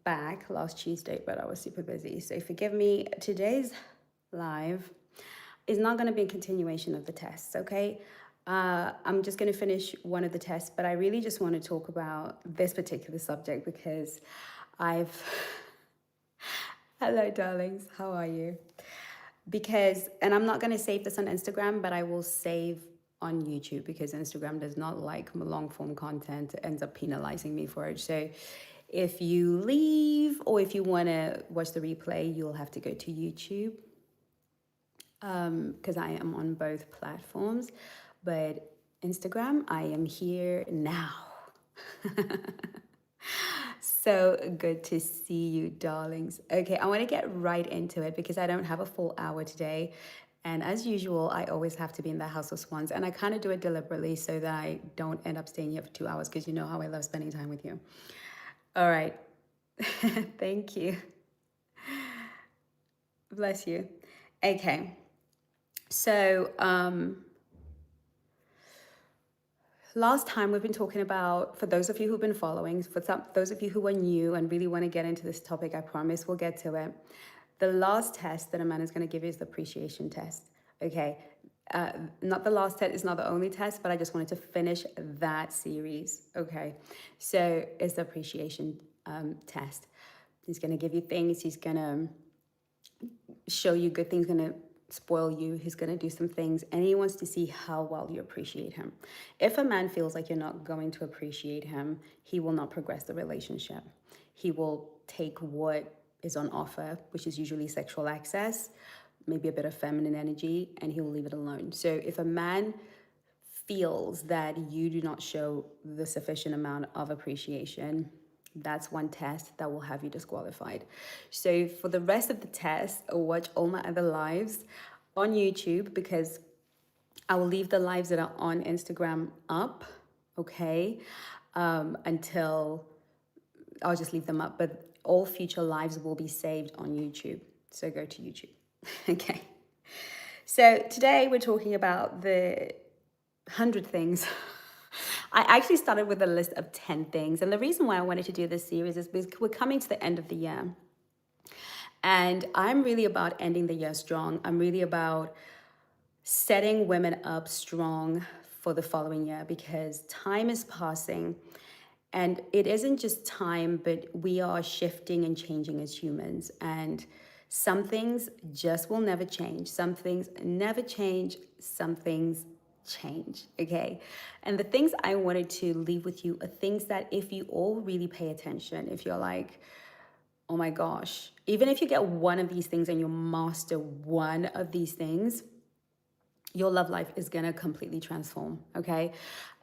back last Tuesday, but I was super busy. So forgive me. Today's live is not going to be a continuation of the tests, okay? I'm just going to finish one of the tests, but I really just want to talk about this particular subject because I've. Hello, darlings. How are you? Because, and I'm not going to save this on Instagram, but I will save on YouTube because Instagram does not like long form content. It ends up penalizing me for it. So if you leave or if you want to watch the replay, you'll have to go to YouTube because I am on both platforms. But Instagram, I am here now. So good to see you, darlings. Okay, I want to get right into it because I don't have a full hour today. And as usual, I always have to be in the House of Swans. And I kind of do it deliberately so that I don't end up staying here for 2 hours because you know how I love spending time with you. All right. Thank you. Bless you. Okay. So, last time we've been talking about, for those of you who've been following, for those of you who are new and really want to get into this topic, I promise we'll get to it. The last test that a man is going to give you is the appreciation test. Okay. Not the last test, it's not the only test, but I just wanted to finish that series. Okay. So it's the appreciation test. He's going to give you things. He's going to show you good things, going to spoil you. He's going to do some things, and he wants to see how well you appreciate him. If a man feels like you're not going to appreciate him, he will not progress the relationship. He will take what is on offer, which is usually sexual access, maybe a bit of feminine energy, and he will leave it alone. So if a man feels that you do not show the sufficient amount of appreciation, that's one test that will have you disqualified. So for the rest of the test, watch all my other lives on YouTube because I will leave the lives that are on Instagram up, okay, until I'll just leave them up. But all future lives will be saved on YouTube. So go to YouTube. Okay. So today we're talking about the 100 things. I actually started with a list of 10 things. And the reason why I wanted to do this series is because we're coming to the end of the year. And I'm really about ending the year strong. I'm really about setting women up strong for the following year because time is passing. And it isn't just time, but we are shifting and changing as humans. And some things just will never change. Some things never change. Some things change, okay? And the things I wanted to leave with you are things that if you all really pay attention, if you're like, oh my gosh, even if you get one of these things and you master one of these things, your love life is gonna completely transform, okay?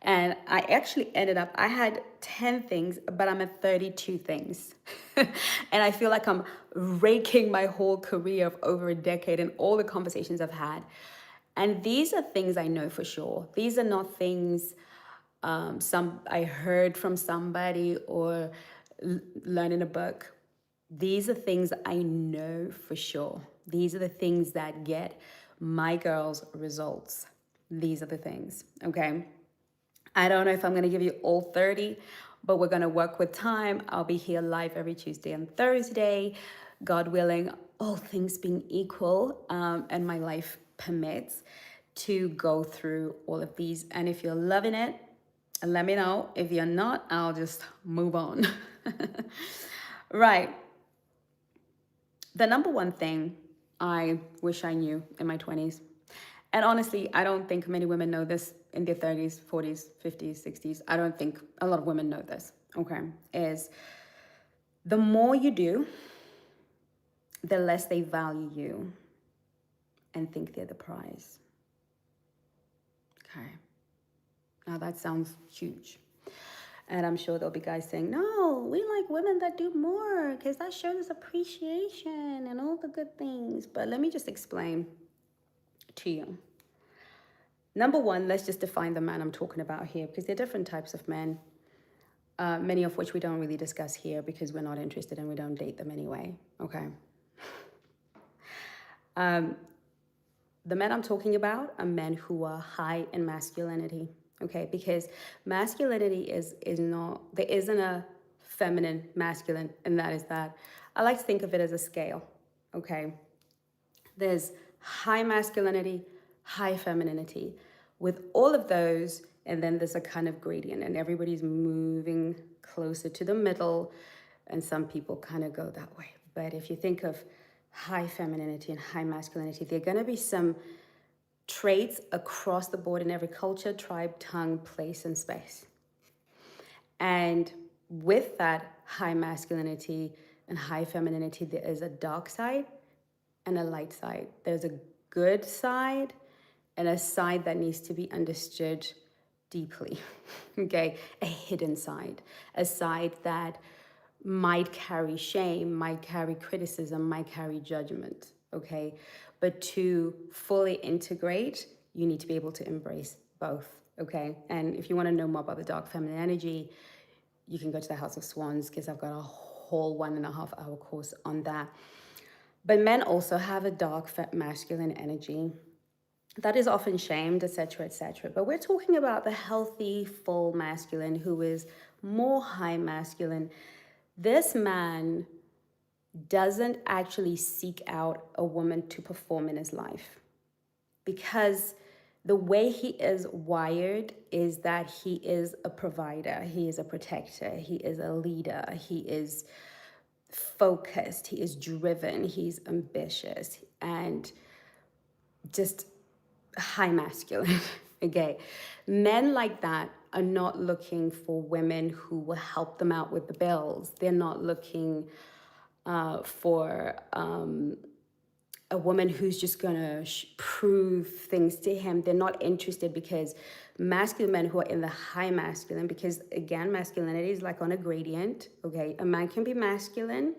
And I actually ended up, I had 10 things, but I'm at 32 things. And I feel like I'm raking my whole career of over a decade and all the conversations I've had. And these are things I know for sure. These are not things I heard from somebody or learned in a book. These are things I know for sure. These are the things that get my girls results. These are the things, okay? I don't know if I'm going to give you all 30, but we're going to work with time. I'll be here live every Tuesday and Thursday, God willing, all things being equal, and my life permits to go through all of these. And if you're loving it, let me know. If you're not, I'll just move on. Right. The number one thing I wish I knew in my 20s, and honestly, I don't think many women know this in their 30s, 40s, 50s, 60s. I don't think a lot of women know this, okay, is the more you do, the less they value you and think they're the prize. Okay. Now that sounds huge. And I'm sure there'll be guys saying, no, we like women that do more because that shows appreciation and all the good things. But let me just explain to you. Number one, let's just define the man I'm talking about here because there are different types of men, many of which we don't really discuss here because we're not interested and we don't date them anyway, okay? The men I'm talking about are men who are high in masculinity, okay? Because masculinity is not, there isn't a feminine, masculine, and that is that. I like to think of it as a scale, okay? There's high masculinity, high femininity. With all of those, and then there's a kind of gradient, and everybody's moving closer to the middle, and some people kind of go that way. But if you think of high femininity and high masculinity, there are going to be some traits across the board in every culture, tribe, tongue, place, and space. And with that high masculinity and high femininity, there is a dark side and a light side. There's a good side and a side that needs to be understood deeply, okay? A hidden side, a side that might carry shame, might carry criticism, might carry judgment, okay? But to fully integrate, you need to be able to embrace both, okay? And if you want to know more about the dark feminine energy, you can go to the House of Swans, because I've got a whole 1.5 hour course on that. But men also have a dark masculine energy that is often shamed, etc., etc. But we're talking about the healthy, full masculine who is more high masculine. This man doesn't actually seek out a woman to perform in his life, because the way he is wired is that he is a provider, he is a protector, he is a leader, he is focused, he is driven, he's ambitious, and just high masculine. Okay, men like that are not looking for women who will help them out with the bills. They're not looking for a woman who's just gonna prove things to him. They're not interested, because masculine men who are in the high masculine, because again, masculinity is like on a gradient, okay? A man can be masculine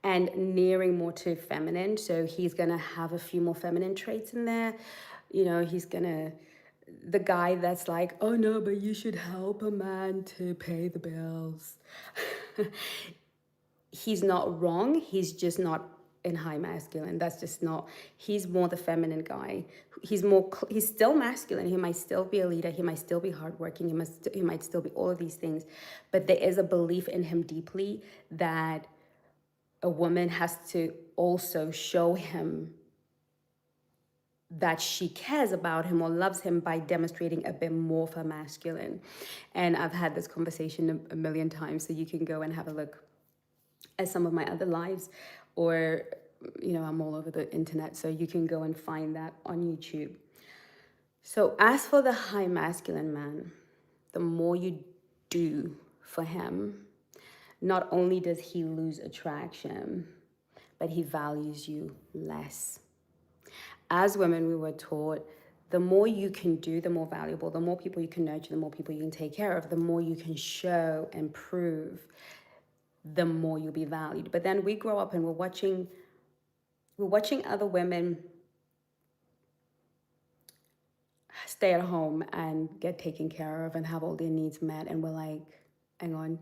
and nearing more to feminine, so he's gonna have a few more feminine traits in there. You know, the guy that's like, oh no, but you should help a man to pay the bills. He's not wrong, he's just not in high masculine. That's just not, he's more the feminine guy. He's still masculine. He might still be a leader. He might still be hardworking. He might still be all of these things. But there is a belief in him deeply that a woman has to also show him that she cares about him or loves him by demonstrating a bit more of her masculine. And I've had this conversation a million times, so you can go and have a look at some of my other lives, or, you know, I'm all over the internet, so you can go and find that on YouTube. So as for the high masculine man, the more you do for him, not only does he lose attraction, but he values you less. As women, we were taught the more you can do, the more valuable, the more people you can nurture, the more people you can take care of, the more you can show and prove, the more you'll be valued. But then we grow up and we're watching other women stay at home and get taken care of and have all their needs met, and we're like, hang on,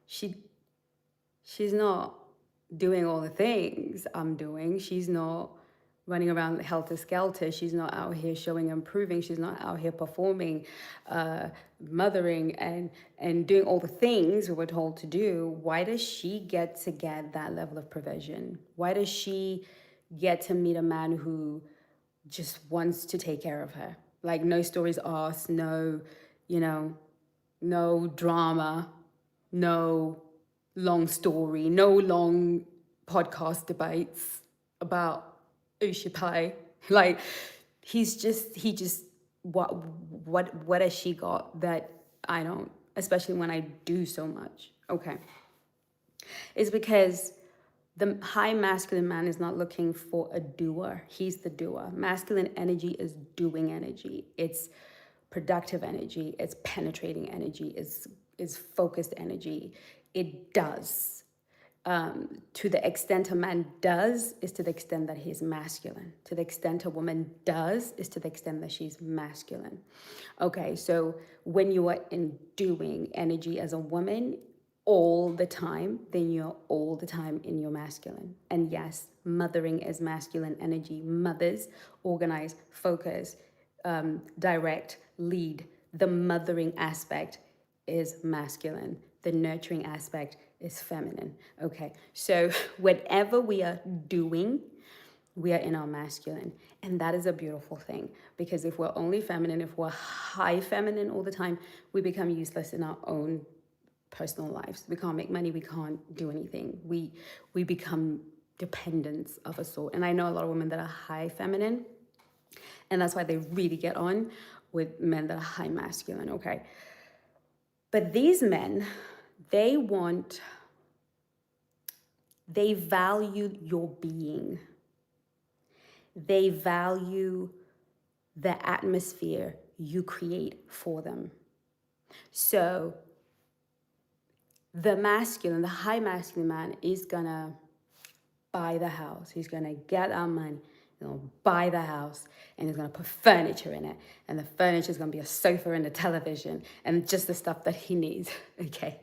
she's not doing all the things I'm doing. She's not running around helter-skelter. She's not out here showing and proving. She's not out here performing, mothering, and doing all the things we were told to do. Why does she get that level of provision? Why does she get to meet a man who just wants to take care of her? Like, no stories asked, no, no drama, no long story, no long podcast debates about Ushipai. Like, what has she got that I don't, especially when I do so much? Okay. It's because the high masculine man is not looking for a doer. He's the doer. Masculine energy is doing energy. It's productive energy. It's penetrating energy. It's focused energy. It does. To the extent a man does is to the extent that he's masculine. To the extent a woman does is to the extent that she's masculine. Okay, so when you are in doing energy as a woman all the time, then you're all the time in your masculine. And yes, mothering is masculine energy. Mothers organize, focus, direct, lead. The mothering aspect is masculine. the nurturing aspect is feminine. Okay, so whatever we are doing, we are in our masculine. And that is a beautiful thing, because if we're only feminine, if we're high feminine all the time, we become useless in our own personal lives. We can't make money, we can't do anything. We become dependents of a sort. And I know a lot of women that are high feminine, and that's why they really get on with men that are high masculine, okay? But these men, they value your being. They value the atmosphere you create for them. So the masculine, the high masculine man is gonna buy the house. He's gonna get our money. He's gonna buy the house, and he's gonna put furniture in it. And the furniture is gonna be a sofa and a television and just the stuff that he needs, okay?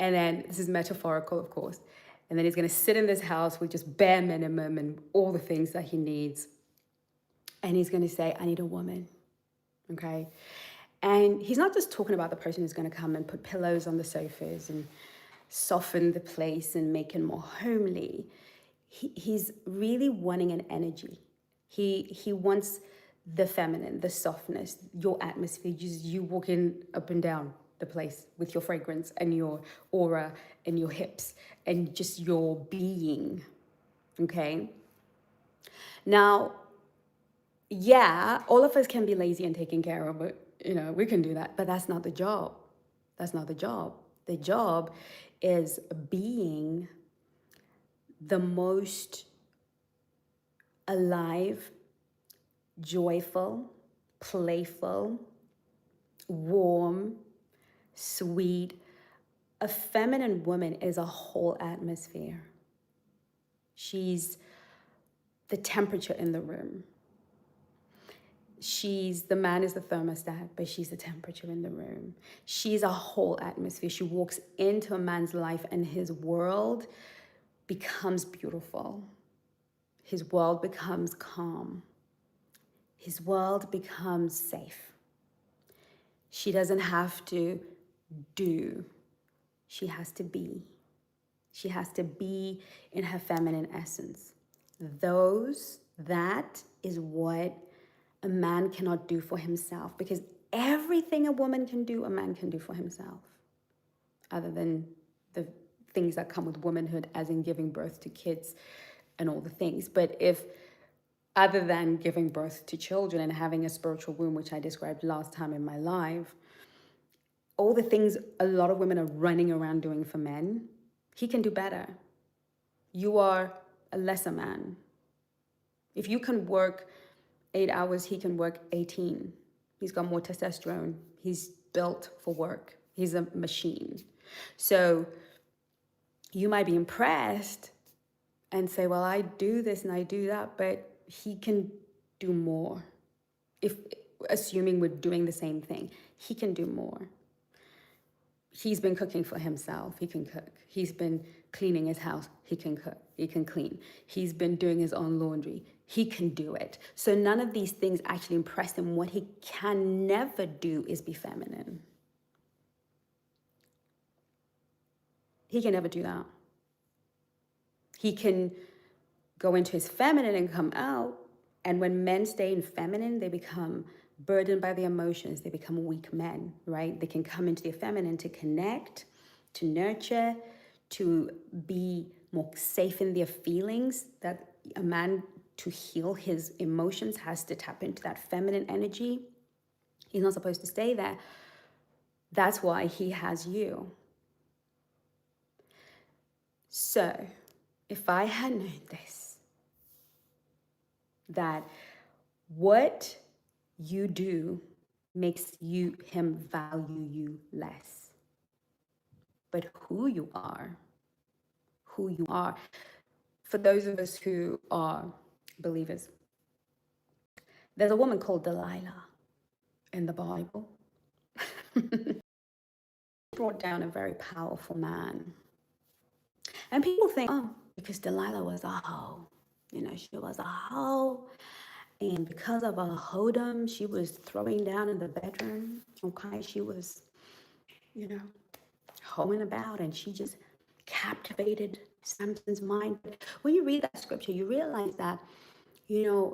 And then, this is metaphorical, of course. And then he's gonna sit in this house with just bare minimum and all the things that he needs. And he's gonna say, I need a woman, okay? And he's not just talking about the person who's gonna come and put pillows on the sofas and soften the place and make it more homely. He's really wanting an energy. He wants the feminine, the softness, your atmosphere, just you walking up and down the place with your fragrance and your aura and your hips and just your being, okay? Now, yeah, all of us can be lazy and taken care of, but we can do that, but that's not the job. That's not the job. The job is being the most alive, joyful, playful, warm, sweet. A feminine woman is a whole atmosphere. She's the temperature in the room. The man is the thermostat, but she's the temperature in the room. She's a whole atmosphere. She walks into a man's life and his world becomes beautiful. His world becomes calm. His world becomes safe. She doesn't have to do. She has to be. She has to be in her feminine essence. That is what a man cannot do for himself, because everything a woman can do, a man can do for himself, other than the things that come with womanhood, as in giving birth to kids and all the things. But other than giving birth to children and having a spiritual womb, which I described last time in my live, all the things a lot of women are running around doing for men, he can do better. You are a lesser man. If you can work 8 hours, he can work 18. He's got more testosterone. He's built for work. He's a machine. So you might be impressed and say, well, I do this and I do that, but he can do more. Assuming we're doing the same thing, he can do more. He's been cooking for himself. He can cook. He's been cleaning his house. He can cook. He can clean. He's been doing his own laundry. He can do it. So none of these things actually impress him. What he can never do is be feminine. He can never do that. He can go into his feminine and come out. And when men stay in feminine, they become burdened by the emotions. They become weak men, right? They can come into their feminine to connect, to nurture, to be more safe in their feelings. That a man, to heal his emotions, has to tap into that feminine energy. He's not supposed to stay there. That's why he has you. So, if I had known this, that what you do makes him value you less. But who you are, for those of us who are believers, there's a woman called Delilah in the Bible. Brought down a very powerful man. And people think, because Delilah was a hoe. She was a hoe. And because of her hoedom, she was throwing down in the bedroom. Okay, she was, hoeing about, and she just captivated Samson's mind. But when you read that scripture, you realize that,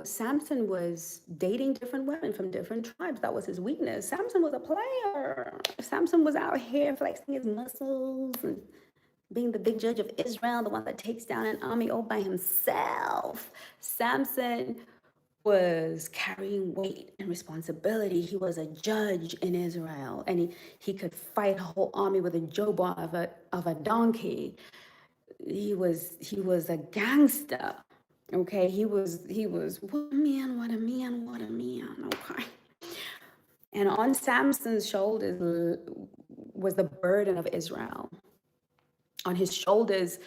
Samson was dating different women from different tribes. That was his weakness. Samson was a player. Samson was out here flexing his muscles and being the big judge of Israel, the one that takes down an army all by himself. Samson was carrying weight and responsibility. He was a judge in Israel, and he could fight a whole army with a jawbone of a donkey. He was a gangster. Okay, he was what a man, what a man, what a man. Okay. And on Samson's shoulders was the burden of Israel. On his shoulders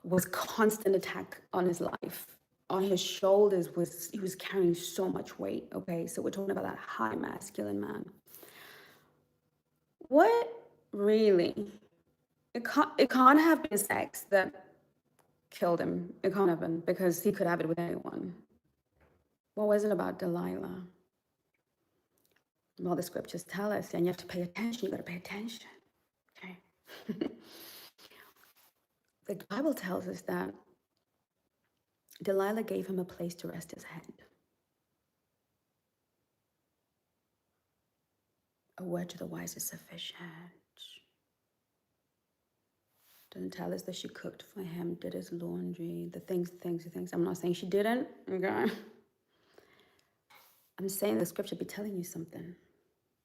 was constant attack on his life. On his shoulders he was carrying so much weight. Okay, so we're talking about that high masculine man. What really? It can't have been sex that killed him. It can't have been, because he could have it with anyone. What was it about Delilah? Well, the scriptures tell us, and you have to pay attention. You got to pay attention. Okay. The Bible tells us that Delilah gave him a place to rest his head. A word to the wise is sufficient. Doesn't tell us that she cooked for him, did his laundry, the things. I'm not saying she didn't, okay? I'm saying the scripture be telling you something.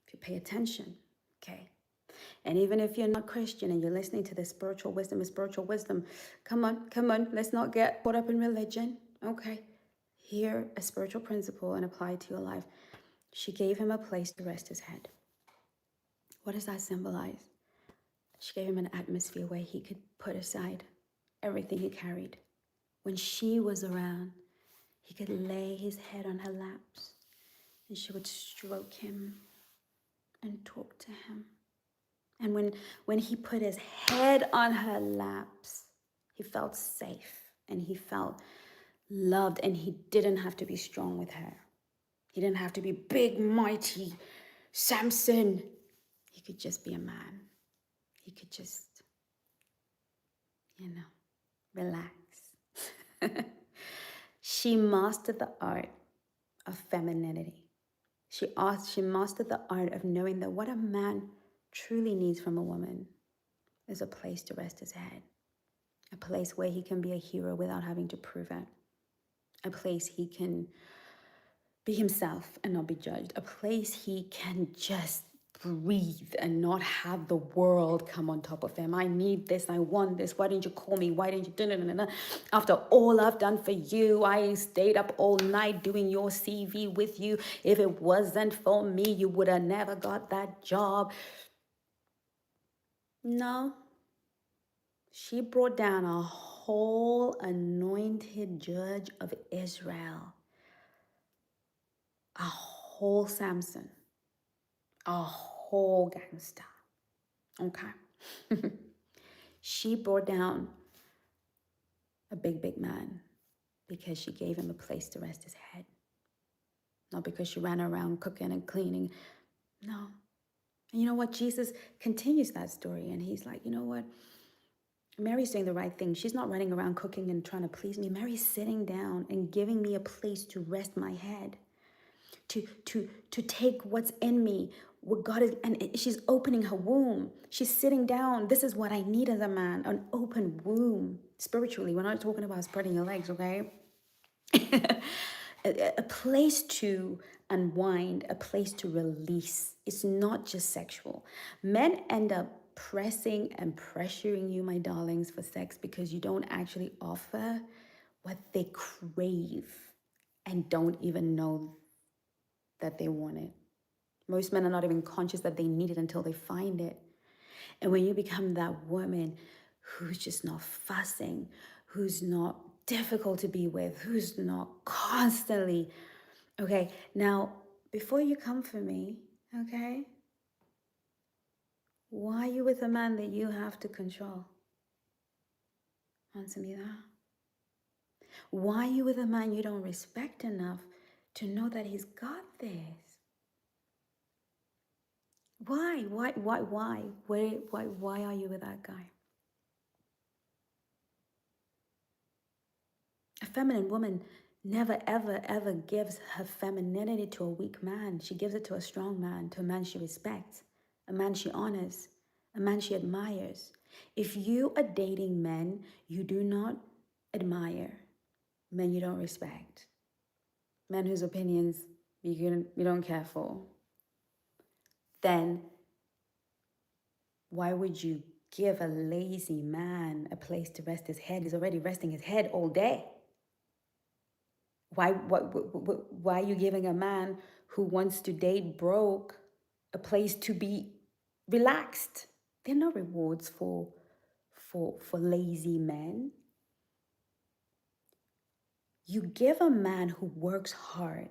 If you pay attention, okay? And even if you're not Christian and you're listening to this spiritual wisdom, come on, let's not get caught up in religion, okay? Hear a spiritual principle and apply it to your life. She gave him a place to rest his head. What does that symbolize? She gave him an atmosphere where he could put aside everything he carried. When she was around, he could lay his head on her laps, and she would stroke him and talk to him. And when he put his head on her laps, he felt safe and he felt loved, and he didn't have to be strong with her. He didn't have to be big, mighty Samson. He could just be a man. He could just, relax. She mastered the art of femininity. She mastered the art of knowing that what a man truly needs from a woman is a place to rest his head, a place where he can be a hero without having to prove it, a place he can be himself and not be judged, a place he can just breathe and not have the world come on top of him. I need this, I want this, why didn't you call me, why didn't you, after all I've done for you, I stayed up all night doing your CV with you. If it wasn't for me, you would have never got that job. No, she brought down a whole anointed judge of Israel, a whole Samson, a whole gangster. Okay. She brought down a big man because she gave him a place to rest his head. Not because she ran around cooking and cleaning. No. And you know what? Jesus continues that story, and he's like, you know what? Mary's doing the right thing. She's not running around cooking and trying to please me. Mary's sitting down and giving me a place to rest my head, to take what's in me, what God is, and she's opening her womb. She's sitting down. This is what I need as a man, an open womb. Spiritually, we're not talking about spreading your legs, okay? A place to unwind, a place to release. It's not just sexual. Men end up pressing and pressuring you, my darlings, for sex because you don't actually offer what they crave and don't even know that they want it. Most men are not even conscious that they need it until they find it. And when you become that woman who's just not fussing, who's not difficult to be with, who's not constantly, okay, now, before you come for me, okay, why are you with a man that you have to control? Answer me that. Why are you with a man you don't respect enough to know that he's got this? Why? Why are you with that guy? A feminine woman never, ever, ever gives her femininity to a weak man. She gives it to a strong man, to a man she respects, a man she honors, a man she admires. If you are dating men you do not admire, men you don't respect, men whose opinions you don't care for, then why would you give a lazy man a place to rest his head? He's already resting his head all day. Why are you giving a man who wants to date broke a place to be relaxed? There are no rewards for lazy men. You give a man who works hard,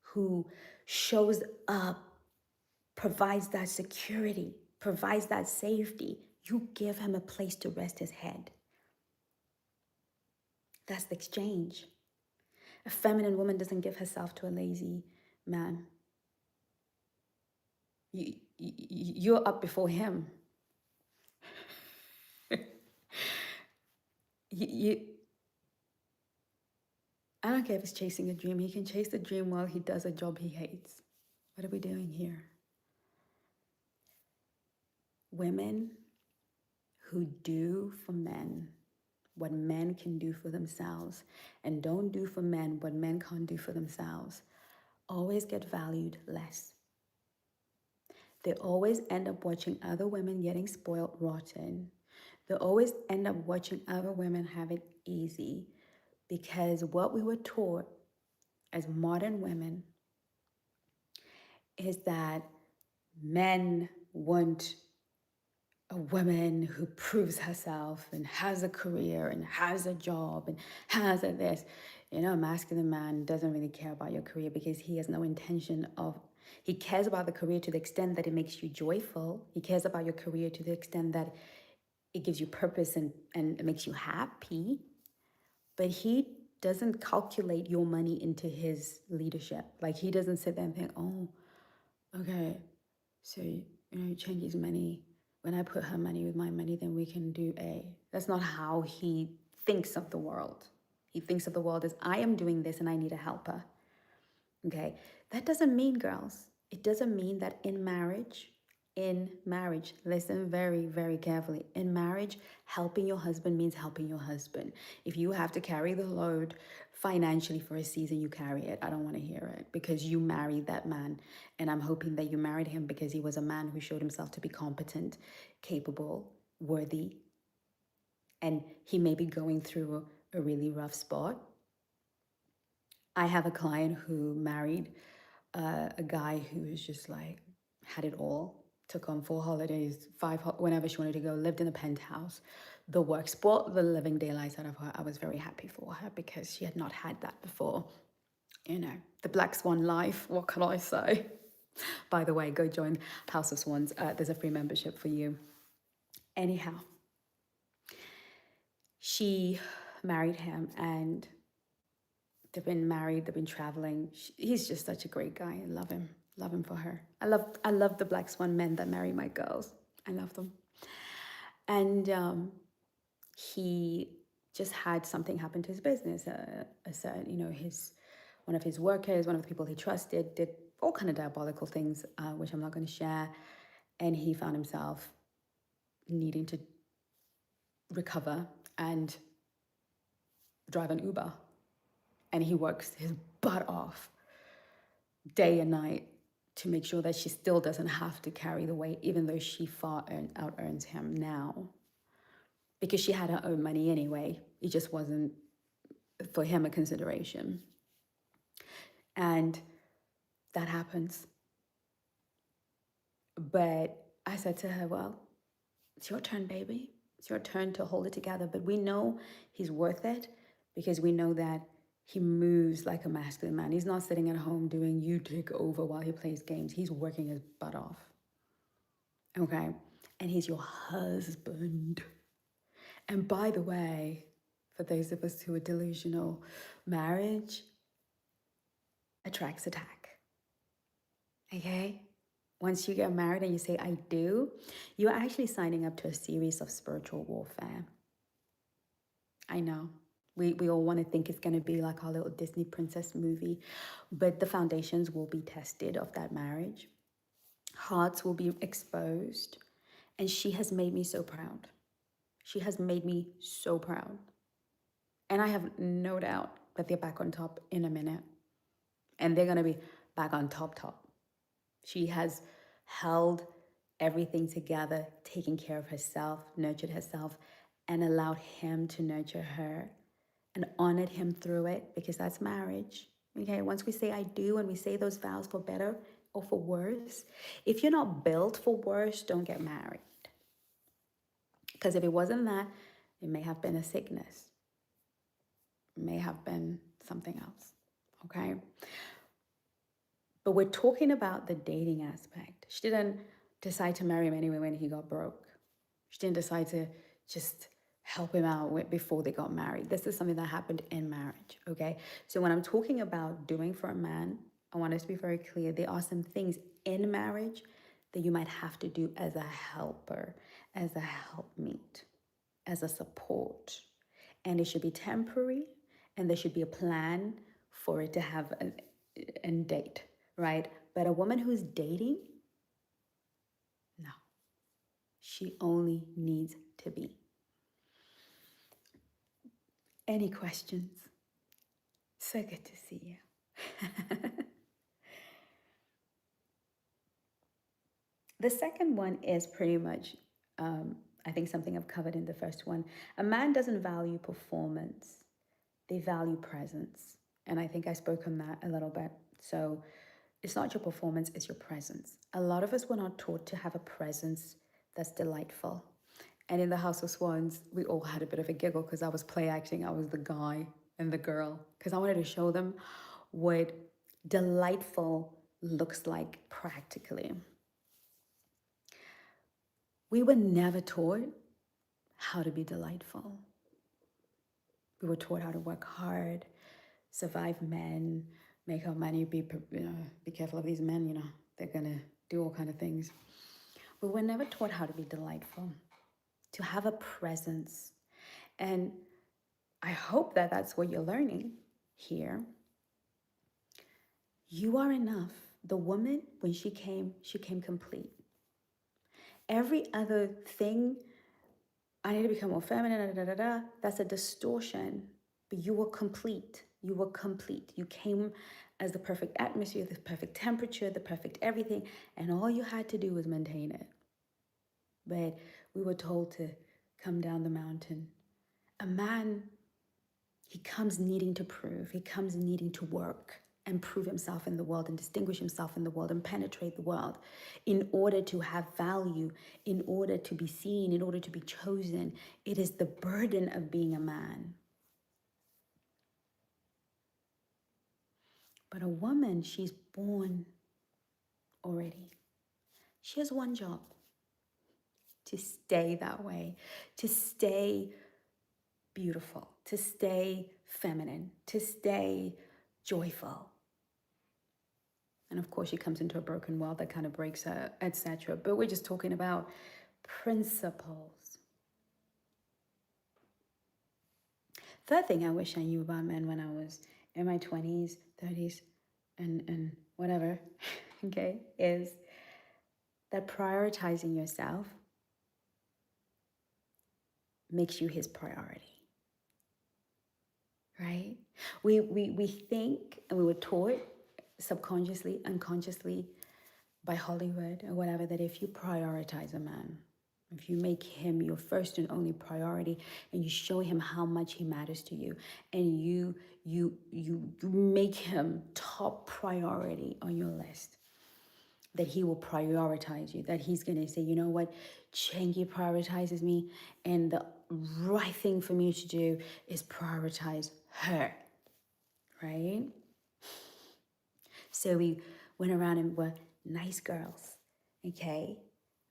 who shows up, provides that security, provides that safety. You give him a place to rest his head. That's the exchange. A feminine woman doesn't give herself to a lazy man. You're up before him. you, I don't care if he's chasing a dream. He can chase the dream while he does a job he hates. What are we doing here? Women who do for men what men can do for themselves and don't do for men what men can't do for themselves always get valued less. They always end up watching other women getting spoiled rotten. They always end up watching other women have it easy, because what we were taught as modern women is that men want a woman who proves herself and has a career and has a job and has a this. You know, a masculine man doesn't really care about your career because he has no intention of, he cares about the career to the extent that it makes you joyful. He cares about your career to the extent that it gives you purpose and it makes you happy. But he doesn't calculate your money into his leadership. Like, he doesn't sit there and think, oh, okay, so, you know, Chengi's money, when I put her money with my money, then we can do A. That's not how he thinks of the world. He thinks of the world as, I am doing this and I need a helper. Okay? That doesn't mean, girls, it doesn't mean that in marriage, listen very, very carefully. In marriage, helping your husband means helping your husband. If you have to carry the load financially for a season, you carry it. I don't want to hear it, because you married that man. And I'm hoping that you married him because he was a man who showed himself to be competent, capable, worthy. And he may be going through a really rough spot. I have a client who married a guy who was just like, had it all, took on 4 holidays, 5, whenever she wanted to go, lived in a penthouse, the work, spoiled the living daylights out of her. I was very happy for her because she had not had that before. You know, the Black Swan life, what can I say? By the way, go join House of Swans. There's a free membership for you. Anyhow, she married him and they've been married, they've been traveling. He's just such a great guy. I love him. Love him for her. I love the Black Swan men that marry my girls. I love them. And he just had something happen to his business. You know, one of his workers, one of the people he trusted, did all kind of diabolical things, which I'm not going to share. And he found himself needing to recover and drive an Uber. And he works his butt off day and night to make sure that she still doesn't have to carry the weight, even though she far out earns him now. Because she had her own money anyway. It just wasn't, for him, a consideration. And that happens. But I said to her, well, it's your turn, baby. It's your turn to hold it together. But we know he's worth it because we know that he moves like a masculine man. He's not sitting at home doing you take over while he plays games. He's working his butt off. Okay? And he's your husband. And by the way, for those of us who are delusional, marriage attracts attack. Okay? Once you get married and you say, I do, you're actually signing up to a series of spiritual warfare. I know. We all want to think it's going to be like our little Disney princess movie, but the foundations will be tested of that marriage. Hearts will be exposed. And she has made me so proud. She has made me so proud. And I have no doubt that they're back on top in a minute. And they're going to be back on top. She has held everything together, taken care of herself, nurtured herself, and allowed him to nurture her and honored him through it, because that's marriage. Okay, once we say I do and we say those vows for better or for worse, if you're not built for worse, don't get married. Because if it wasn't that, it may have been a sickness. It may have been something else. Okay? But we're talking about the dating aspect. She didn't decide to marry him anyway when he got broke. She didn't decide to just help him out before they got married. This is something that happened in marriage, okay? So when I'm talking about doing for a man, I want us to be very clear. There are some things in marriage that you might have to do as a helper, as a helpmeet, as a support. And it should be temporary, and there should be a plan for it to have an end date, right? But a woman who's dating, no. She only needs to be. Any questions? So good to see you. The second one is pretty much, I think, something I've covered in the first one. A man doesn't value performance. They value presence. And I think I spoke on that a little bit. So it's not your performance, it's your presence. A lot of us were not taught to have a presence that's delightful. And in the House of Swans, we all had a bit of a giggle because I was play acting. I was the guy and the girl, because I wanted to show them what delightful looks like practically. We were never taught how to be delightful. We were taught how to work hard, survive men, make our money, be careful of these men, they're gonna do all kind of things. We were never taught how to be delightful, to have a presence. And I hope that that's what you're learning here. You are enough. The woman, when she came complete. Every other thing, I need to become more feminine, that's a distortion. But you were complete. You were complete. You came as the perfect atmosphere, the perfect temperature, the perfect everything, and all you had to do was maintain it. But we were told to come down the mountain. A man, he comes needing to prove. He comes needing to work and prove himself in the world and distinguish himself in the world and penetrate the world in order to have value, in order to be seen, in order to be chosen. It is the burden of being a man. But a woman, she's born already. She has one job: to stay that way, to stay beautiful, to stay feminine, to stay joyful. And of course, she comes into a broken world that kind of breaks her, etc. But we're just talking about principles. Third thing I wish I knew about men when I was in my 20s, 30s, and whatever, okay, is that prioritizing yourself makes you his priority. Right? We think, and we were taught subconsciously, unconsciously, by Hollywood or whatever, that if you prioritize a man, if you make him your first and only priority, and you show him how much he matters to you, and you make him top priority on your list, that he will prioritize you, that he's going to say, you know what, Chengi prioritizes me, and the right thing for me to do is prioritize her, right? So we went around and were nice girls, okay?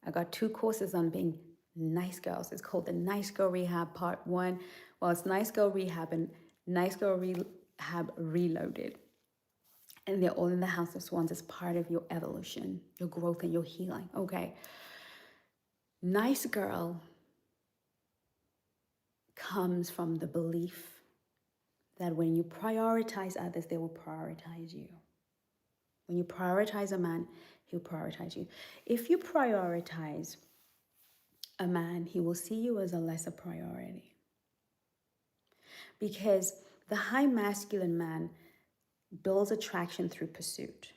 I got 2 courses on being nice girls. It's called the Nice Girl Rehab Part 1. Well, it's Nice Girl Rehab and Nice Girl Rehab Reloaded. And they're all in the House of Swans as part of your evolution, your growth, and your healing. Okay. Nice girl comes from the belief that when you prioritize others, they will prioritize you. When you prioritize a man, he'll prioritize you. If you prioritize a man, he will see you as a lesser priority. Because the high masculine man builds attraction through pursuit.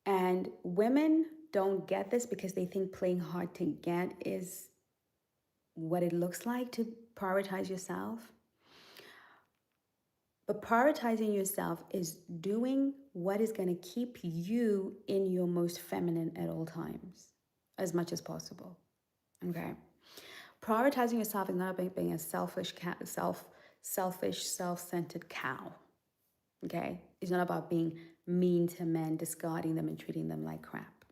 And women don't get this because they think playing hard to get is what it looks like to prioritize yourself. But prioritizing yourself is doing what is going to keep you in your most feminine at all times, as much as possible. Okay? Prioritizing yourself is not about being a selfish, self-centered cow. Okay? It's not about being mean to men, discarding them and treating them like crap.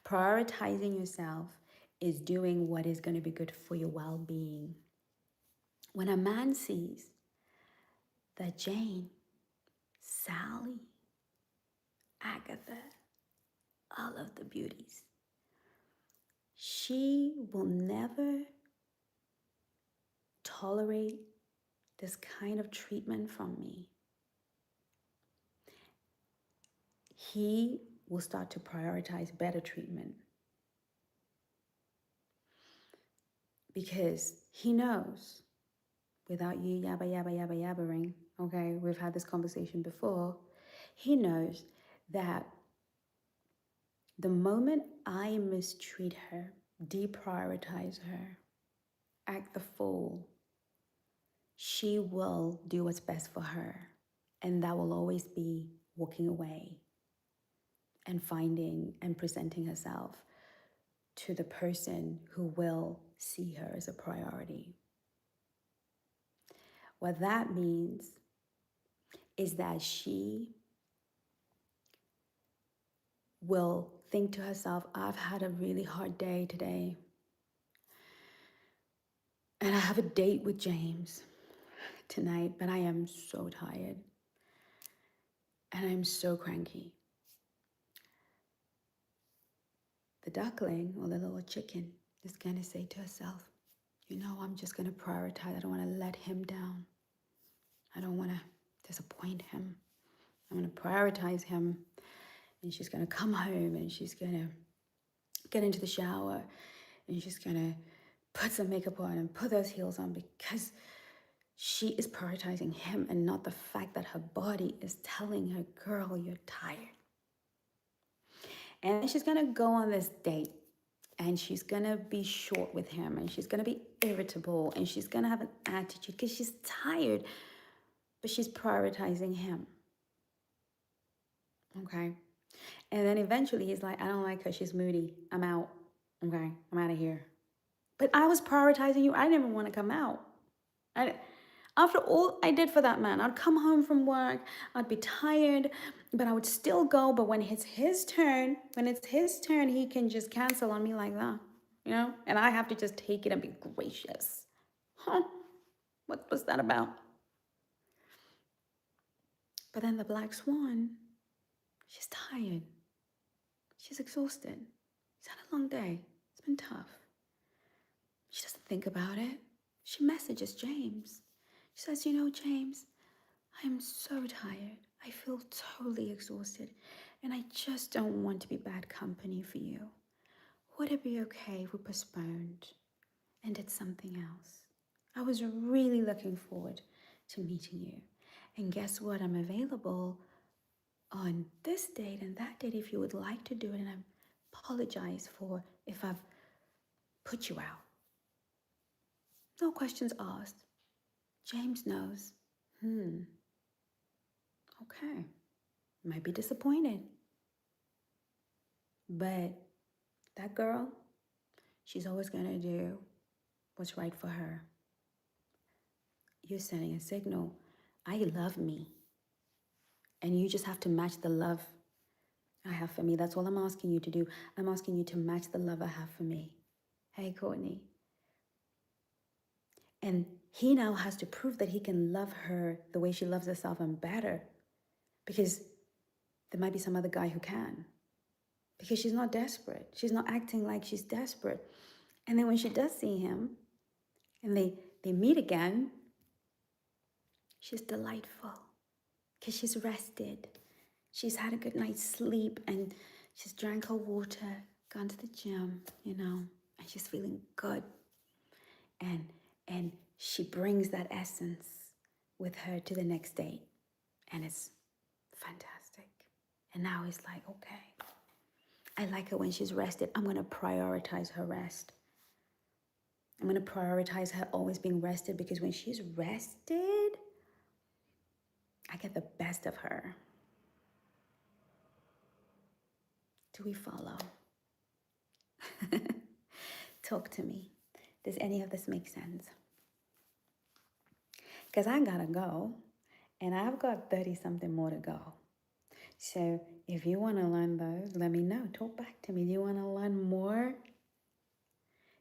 Prioritizing yourself is doing what is going to be good for your well-being. When a man sees that Jane, Sally, Agatha, all of the beauties, she will never tolerate this kind of treatment from me, he will start to prioritize better treatment. Because he knows, without you yabbering, okay, we've had this conversation before, he knows that the moment I mistreat her, deprioritize her, act the fool, she will do what's best for her. And that will always be walking away and finding and presenting herself to the person who will see her as a priority. What that means is that she will think to herself, I've had a really hard day today, and I have a date with James tonight, but I am so tired and I'm so cranky. The duckling, or the little chicken, is going to say to herself, you know, I'm just going to prioritize. I don't want to let him down. I don't want to disappoint him. I'm going to prioritize him. And she's going to come home and she's going to get into the shower and she's going to put some makeup on and put those heels on because she is prioritizing him and not the fact that her body is telling her, girl, you're tired. And she's going to go on this date and she's going to be short with him and she's going to be irritable and she's going to have an attitude because she's tired, but she's prioritizing him. Okay? And then eventually he's like, I don't like her. She's moody. I'm out. Okay? I'm out of here. But I was prioritizing you. I didn't even want to come out. After all I did for that man, I'd come home from work, I'd be tired, but I would still go. But when it's his turn, he can just cancel on me like that, you know? And I have to just take it and be gracious. Huh? What was that about? But then the black swan, she's tired. She's exhausted. She's had a long day. It's been tough. She doesn't think about it. She messages James. She says, you know, James, I am so tired. I feel totally exhausted, and I just don't want to be bad company for you. Would it be okay if we postponed and did something else? I was really looking forward to meeting you. And guess what? I'm available on this date and that date if you would like to do it, and I apologize for if I've put you out. No questions asked. James knows. Okay. Might be disappointed. But that girl, she's always going to do what's right for her. You're sending a signal. I love me. And you just have to match the love I have for me. That's all I'm asking you to do. I'm asking you to match the love I have for me. Hey, Courtney. And he now has to prove that he can love her the way she loves herself and better because there might be some other guy who can. Because she's not desperate. She's not acting like she's desperate. And then when she does see him and they meet again, she's delightful because she's rested. She's had a good night's sleep and she's drank her water, gone to the gym, and she's feeling good. And she brings that essence with her to the next date. And it's fantastic. And now he's like, okay, I like her when she's rested. I'm going to prioritize her rest. I'm going to prioritize her always being rested, because when she's rested, I get the best of her. Do we follow? Talk to me. Does any of this make sense? Because I gotta go, and I've got 30 something more to go. So if you want to learn those, let me know. Talk back to me. Do you want to learn more?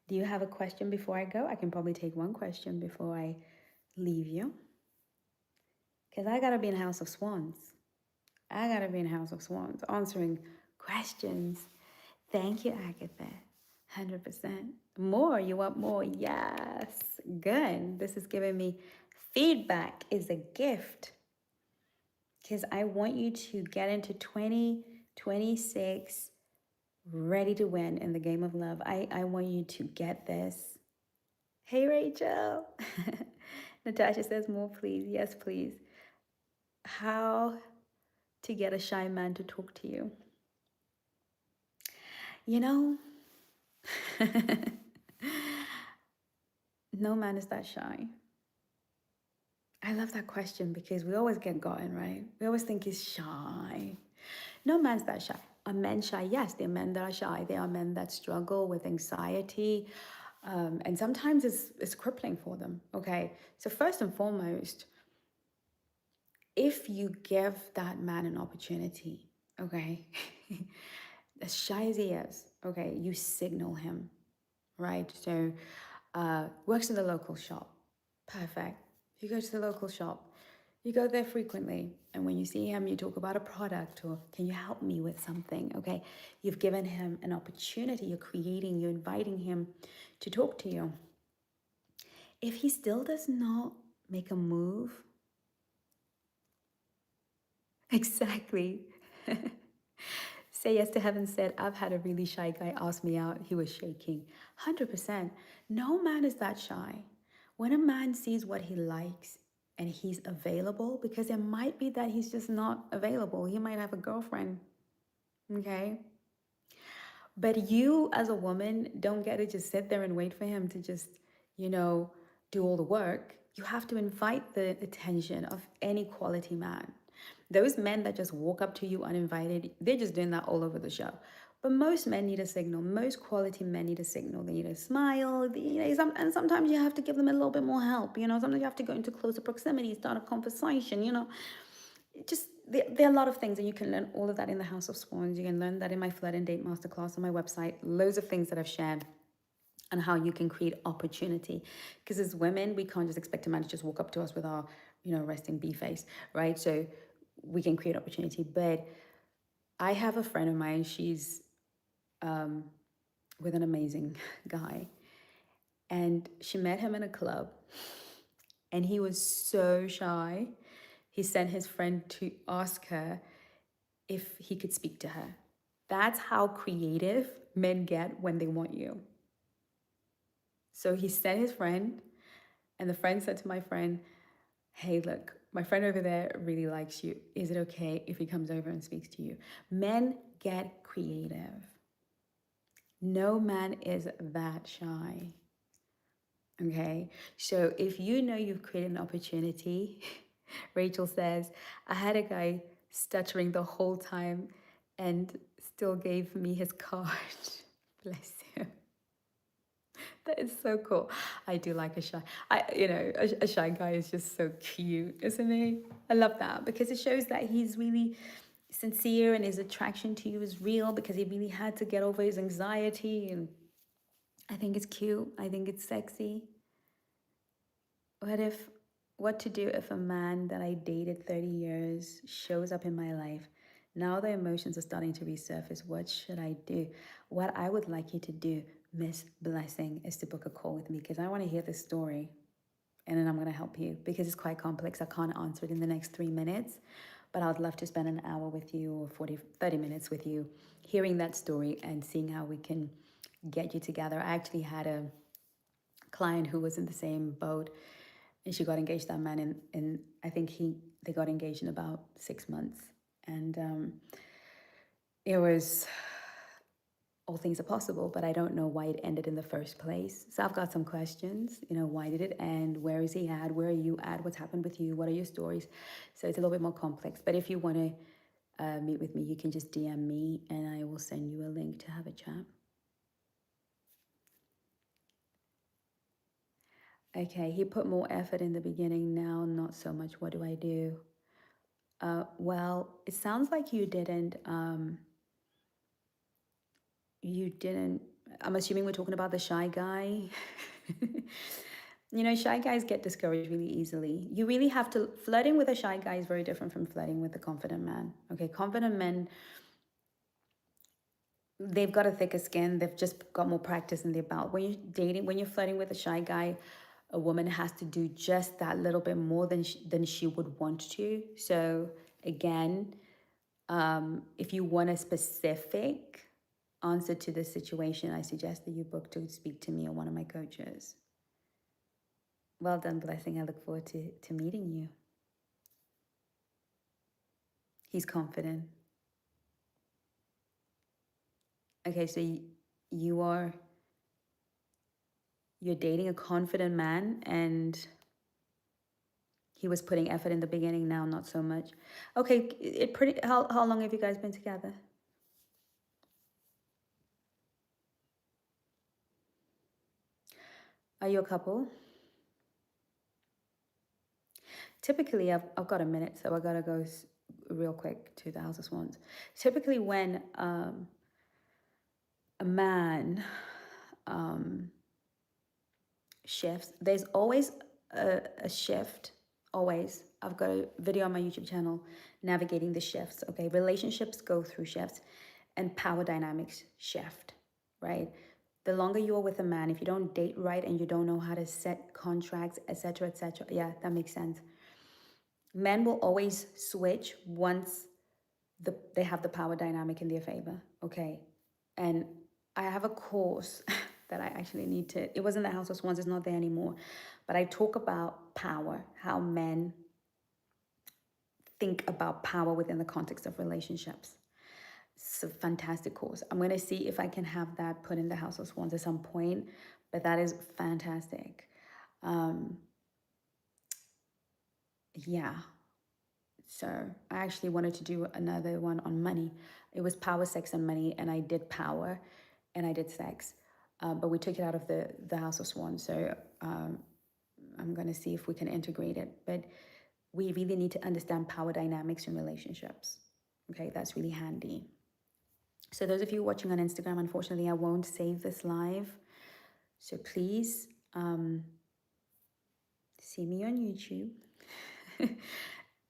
Do you have a question before I go? I can probably take one question before I leave you. Because I gotta be in House of Swans. I gotta be in House of Swans answering questions. Thank you, Agatha. 100%. More? You want more? Yes. Good. This is giving me feedback is a gift. Because I want you to get into 2026 ready to win in the game of love. I want you to get this. Hey, Rachel. Natasha says more, please. Yes, please. How to get a shy man to talk to you. No man is that shy. I love that question because we always get gotten, right? We always think he's shy. No man's that shy. Are men shy? Yes, there are men that are shy. There are men that struggle with anxiety. And sometimes it's crippling for them, okay? So first and foremost, if you give that man an opportunity, okay, as shy as he is, okay, you signal him, right? So works in the local shop. Perfect. You go to the local shop. You go there frequently. And when you see him, you talk about a product or can you help me with something? Okay. You've given him an opportunity. You're inviting him to talk to you. If he still does not make a move, exactly. Say yes to heaven said, I've had a really shy guy ask me out. He was shaking. 100%. No man is that shy. When a man sees what he likes and he's available, because it might be that he's just not available. He might have a girlfriend. Okay? But you as a woman don't get to just sit there and wait for him to just, do all the work. You have to invite the attention of any quality man. Those men that just walk up to you uninvited, they're just doing that all over the show. But most men need a signal. Most quality men need a signal. They need a smile. And sometimes you have to give them a little bit more help. Sometimes you have to go into closer proximity, start a conversation. There are a lot of things, and you can learn all of that in the House of Swans. You can learn that in my Flirt and Date Masterclass on my website. Loads of things that I've shared and how you can create opportunity. Because as women, we can't just expect a man to just walk up to us with our, resting bee face, right? So we can create opportunity. But I have a friend of mine, she's with an amazing guy. And she met him in a club. And he was so shy. He sent his friend to ask her if he could speak to her. That's how creative men get when they want you. So he sent his friend, and the friend said to my friend, hey, look, my friend over there really likes you. Is it okay if he comes over and speaks to you? Men get creative. No man is that shy. Okay? So if you know you've created an opportunity, Rachel says, I had a guy stuttering the whole time and still gave me his card. Bless him. That is so cool. I do like a shy. A shy guy is just so cute, isn't he? I love that because it shows that he's really sincere and his attraction to you is real because he really had to get over his anxiety. And I think it's cute. I think it's sexy. What to do if a man that I dated 30 years shows up in my life? Now the emotions are starting to resurface. What should I do? What I would like you to do, Miss Blessing, is to book a call with me because I want to hear the story and then I'm going to help you because it's quite complex. I can't answer it in the next 3 minutes, but I'd love to spend an hour with you or 30 minutes with you, hearing that story and seeing how we can get you together. I actually had a client who was in the same boat and she got engaged to that man and I think they got engaged in about 6 months. And it was, all things are possible, but I don't know why it ended in the first place. So I've got some questions, why did it end? Where is he at? Where are you at? What's happened with you? What are your stories? So it's a little bit more complex. But if you want to meet with me, you can just DM me and I will send you a link to have a chat. Okay, he put more effort in the beginning, now not so much. What do I do? Well, it sounds like you didn't, I'm assuming we're talking about the shy guy. Shy guys get discouraged really easily. You really have to, flirting with a shy guy is very different from flirting with a confident man. Okay, confident men, they've got a thicker skin. They've just got more practice in their belt. When you're flirting with a shy guy, a woman has to do just that little bit more than she would want to. So again, if you want a specific answer to this situation, I suggest that you book to speak to me or one of my coaches. Well done, Blessing. I look forward to meeting you. He's confident. Okay, so you're dating a confident man and he was putting effort in the beginning, now not so much. Okay, how long have you guys been together? Are you a couple? Typically, I've got a minute, so I gotta go real quick to the House of Swans. Typically, when a man shifts, there's always a shift. Always. I've got a video on my YouTube channel navigating the shifts. Okay, relationships go through shifts, and power dynamics shift. Right. The longer you are with a man, if you don't date right and you don't know how to set contracts, etc., yeah, that makes sense. Men will always switch once they have the power dynamic in their favor. Okay. And I have a course that I actually need to, it was in the House of Swans, it's not there anymore. But I talk about power, how men think about power within the context of relationships. It's a fantastic course. I'm going to see if I can have that put in the House of Swans at some point, but that is fantastic. Yeah. So I actually wanted to do another one on money. It was power, sex, and money, and I did power and I did sex. But we took it out of the House of Swans. So I'm going to see if we can integrate it. But we really need to understand power dynamics in relationships. Okay, that's really handy. So those of you watching on Instagram, unfortunately, I won't save this live. So please see me on YouTube.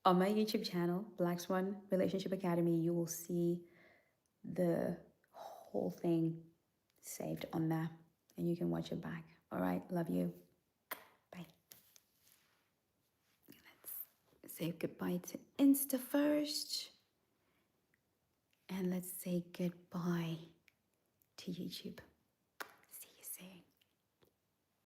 On my YouTube channel, Black Swan Relationship Academy, you will see the whole thing saved on there and you can watch it back. All right, love you. Bye. Let's say goodbye to Insta first. And let's say goodbye to YouTube.